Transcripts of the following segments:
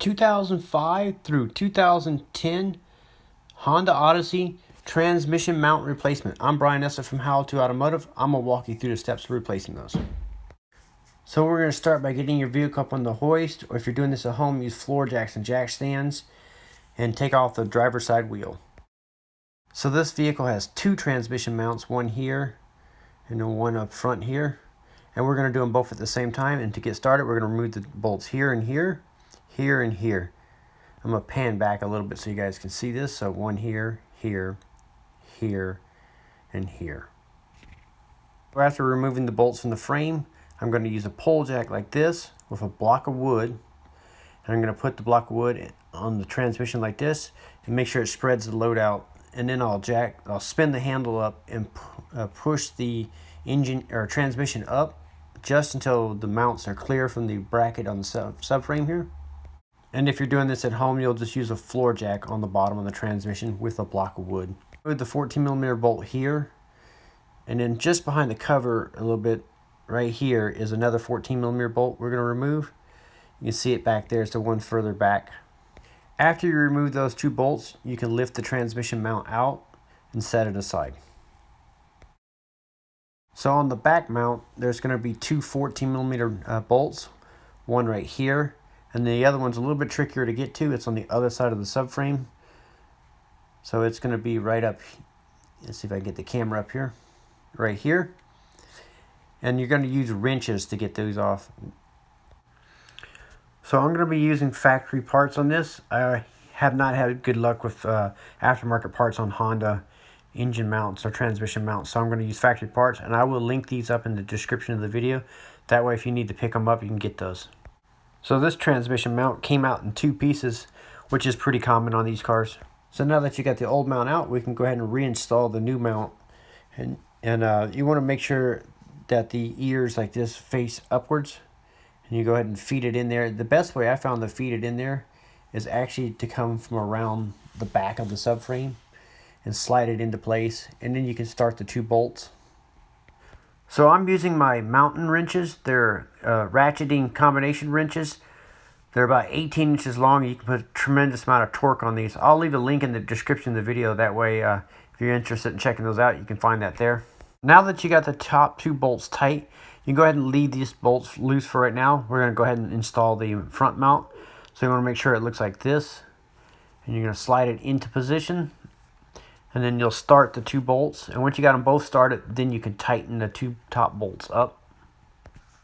2005 through 2010 Honda Odyssey transmission mount replacement. I'm Brian Esser from How to Automotive. I'm going to walk you through the steps of replacing those. So we're going to start by getting your vehicle up on the hoist, or if you're doing this at home, use floor jacks and jack stands, and take off the driver's side wheel. So this vehicle has two transmission mounts, one here and then one up front here. And we're going to do them both at the same time. And to get started, we're going to remove the bolts here and here, here and here. I'm going to pan back a little bit so you guys can see this. So one here, here, here, and here. After removing the bolts from the frame, I'm going to use a pole jack like this with a block of wood. And I'm going to put the block of wood on the transmission like this and make sure it spreads the load out. And then I'll spin the handle up and push the engine or transmission up just until the mounts are clear from the bracket on the subframe here. And if you're doing this at home, you'll just use a floor jack on the bottom of the transmission with a block of wood. With the 14mm bolt here, and then just behind the cover a little bit right here is another 14mm bolt we're going to remove. You can see it back there. It's the one further back. After you remove those two bolts, you can lift the transmission mount out and set it aside. So on the back mount, there's going to be two 14mm bolts, one right here, and the other one's a little bit trickier to get to. It's on the other side of the subframe. So it's going to be right up, let's see if I can get the camera up here, right here. And you're going to use wrenches to get those off. So I'm going to be using factory parts on this. I have not had good luck with aftermarket parts on Honda engine mounts or transmission mounts, so I'm going to use factory parts, and I will link these up in the description of the video. That way if you need to pick them up, you can get those. So this transmission mount came out in two pieces, which is pretty common on these cars. So now that you got the old mount out, we can go ahead and reinstall the new mount. And you want to make sure that the ears like this face upwards, and you go ahead and feed it in there. The best way I found to feed it in there is actually to come from around the back of the subframe and slide it into place, and then you can start the two bolts. So I'm using my mountain wrenches. They're ratcheting combination wrenches. They're about 18 inches long. You can put a tremendous amount of torque on these. I'll leave a link in the description of the video. That way, if you're interested in checking those out, you can find that there. Now that you got the top two bolts tight, you can go ahead and leave these bolts loose for right now. We're going to go ahead and install the front mount. So you want to make sure it looks like this. And you're going to slide it into position. And then you'll start the two bolts. And once you got them both started, then you can tighten the two top bolts up.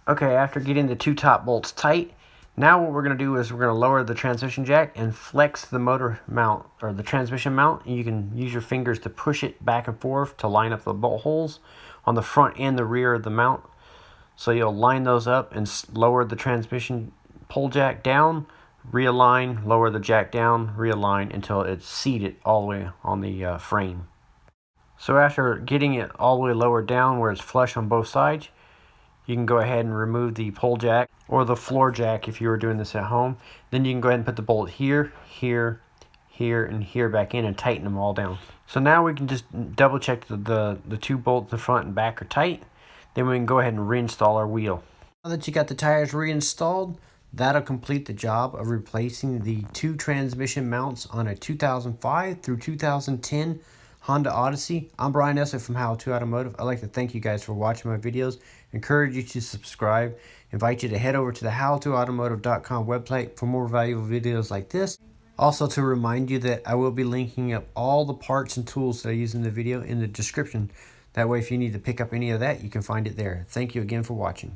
Okay, after getting the two top bolts tight, now what we're going to do is we're going to lower the transmission jack and flex the motor mount or the transmission mount. And you can use your fingers to push it back and forth to line up the bolt holes on the front and the rear of the mount. So you'll line those up and lower the transmission pole jack down, realign, lower the jack down, realign until it's seated all the way on the frame. So after getting it all the way lowered down where it's flush on both sides, you can go ahead and remove the pole jack or the floor jack if you were doing this at home. Then you can go ahead and put the bolt here, here, here, and here back in and tighten them all down. So now we can just double check the two bolts in the front and back are tight. Then we can go ahead and reinstall our wheel. Now that you got the tires reinstalled, that'll complete the job of replacing the two transmission mounts on a 2005 through 2010 Honda Odyssey. I'm Brian Esser from How to Automotive. I'd like to thank you guys for watching my videos. Encourage you to subscribe. Invite you to head over to the howtoautomotive.com website for more valuable videos like this. Also to remind you that I will be linking up all the parts and tools that I use in the video in the description. That way if you need to pick up any of that, you can find it there. Thank you again for watching.